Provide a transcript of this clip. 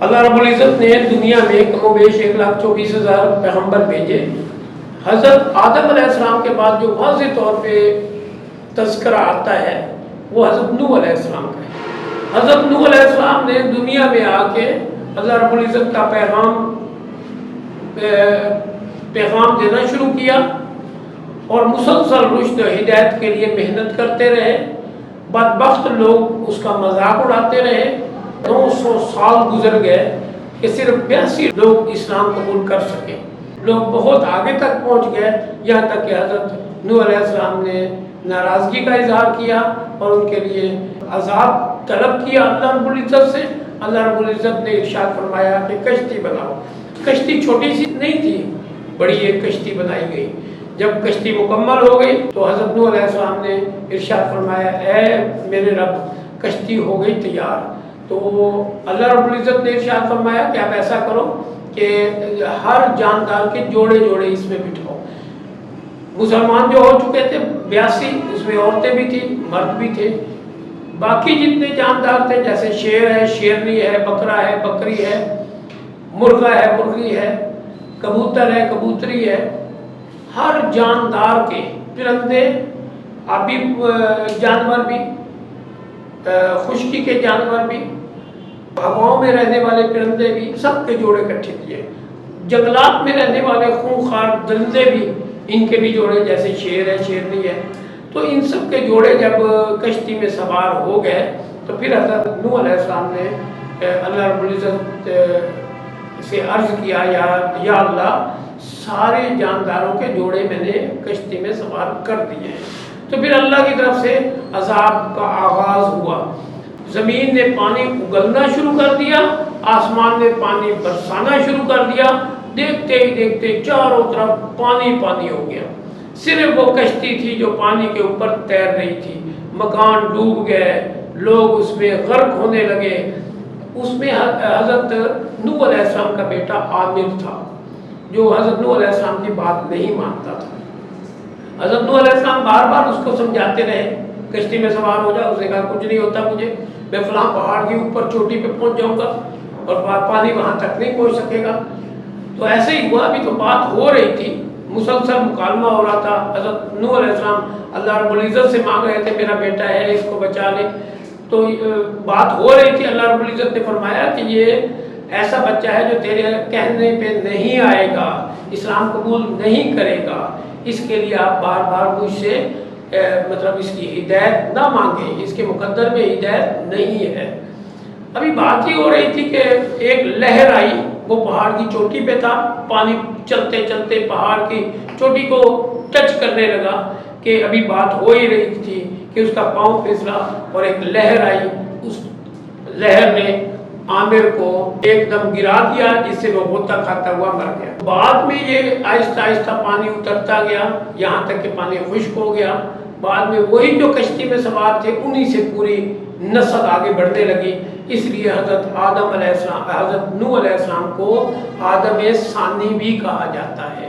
اللہ رب العزت نے دنیا میں کم و بیش 1,24,000 پیغمبر بھیجے۔ حضرت آدم علیہ السلام کے بعد جو واضح طور پہ تذکرہ آتا ہے وہ حضرت نوح علیہ السلام کا ہے۔ حضرت نوح علیہ السلام نے دنیا میں آ کے اللہ رب العزت کا پیغام دینا شروع کیا اور مسلسل رشد و ہدایت کے لیے محنت کرتے رہے۔ بدبخت لوگ اس کا مذاق اڑاتے رہے۔ 900 سال گزر گئے کہ صرف 82 لوگ اسلام قبول کر سکے۔ لوگ بہت آگے تک پہنچ گئے، یہاں تک کہ حضرت نوح علیہ السلام نے ناراضگی کا اظہار کیا اور ان کے لیے عذاب طلب کیا اللہ رب العزت سے۔ اللہ رب العزت نے ارشاد فرمایا کہ کشتی بناؤ۔ کشتی چھوٹی سی نہیں تھی، بڑی ایک کشتی بنائی گئی۔ جب کشتی مکمل ہو گئی تو حضرت نوح علیہ السلام نے ارشاد فرمایا اے میرے رب کشتی ہو گئی تیار۔ تو اللہ رب العزت نے ارشاد فرمایا کہ آپ ایسا کرو کہ ہر جاندار کے جوڑے جوڑے اس میں بٹھاؤ۔ مسلمان جو ہو چکے تھے 82، اس میں عورتیں بھی تھیں، مرد بھی تھے۔ باقی جتنے جاندار تھے جیسے شیر ہے، شیرنی ہے، بکرا ہے، بکری ہے، مرغا ہے، مرغی ہے، کبوتر ہے، کبوتری ہے، ہر جاندار کے، پرندے، آبی جانور بھی، خشکی کے جانور بھی، ہواؤں میں رہنے والے پرندے بھی، سب کے جوڑے اکٹھے کیے۔ جنگلات میں رہنے والے خونخوار درندے بھی، ان کے بھی جوڑے جیسے شیر ہے، شیرنی ہے۔ تو ان سب کے جوڑے جب کشتی میں سوار ہو گئے تو پھر حضرت نوح علیہ السلام نے اللہ رب العزت سے عرض کیا یا اللہ سارے جانداروں کے جوڑے میں نے کشتی میں سوار کر دیے ہیں۔ تو پھر اللہ کی طرف سے عذاب کا آغاز ہوا۔ زمین نے پانی اگلنا شروع کر دیا، آسمان نے پانی برسانا شروع کر دیا۔ دیکھتے ہی دیکھتے چاروں طرف پانی پانی ہو گیا۔ صرف وہ کشتی تھی جو پانی کے اوپر تیر رہی تھی۔ مکان ڈوب گئے، لوگ اس میں غرق ہونے لگے۔ اس میں حضرت نوح علیہ السلام کا بیٹا عامر تھا جو حضرت نوح علیہ السلام کی بات نہیں مانتا تھا۔ حضرت نوح علیہ السلام بار بار اس کو سمجھاتے رہے کشتی میں سوار ہو جا۔ اس نے کہا کچھ نہیں ہوتا مجھے، میں فلاں پہاڑ کی اوپر چوٹی پہ پہنچ جاؤں گا اور پانی وہاں تک نہیں پہنچ سکے گا۔ تو ایسے ہی ہوا، ابھی تو بات ہو رہی تھی، مسلسل مکالمہ ہو رہا تھا۔ حضرت نوح علیہ السلام اللہ رب العزت سے مانگ رہے تھے میرا بیٹا ہے اس کو بچا لے۔ تو بات ہو رہی تھی، اللہ رب العزت نے فرمایا کہ یہ ایسا بچہ ہے جو تیرے کہنے پہ نہیں آئے گا، اسلام قبول نہیں کرے گا، اس کے لیے آپ بار بار مجھ سے مطلب اس کی ہدایت نہ مانگیں، اس کے مقدر میں ہدایت نہیں ہے۔ ابھی بات ہی ہو رہی تھی کہ ایک لہر آئی، وہ پہاڑ کی چوٹی پہ تھا، پانی چلتے چلتے پہاڑ کی چوٹی کو ٹچ کرنے لگا کہ ابھی بات ہو ہی رہی تھی کہ اس کا پاؤں پھسلا اور ایک لہر آئی۔ اس لہر نے عامر کو ایک دم گرا دیا جس سے وہ غوطہ کھاتا ہوا مر گیا۔ بعد میں یہ آہستہ آہستہ پانی اترتا گیا یہاں تک کہ پانی خشک ہو گیا۔ بعد میں وہی جو کشتی میں سوار تھے انہی سے پوری نسل آگے بڑھنے لگی۔ اس لیے حضرت نوح علیہ السلام کو آدم ثانی بھی کہا جاتا ہے۔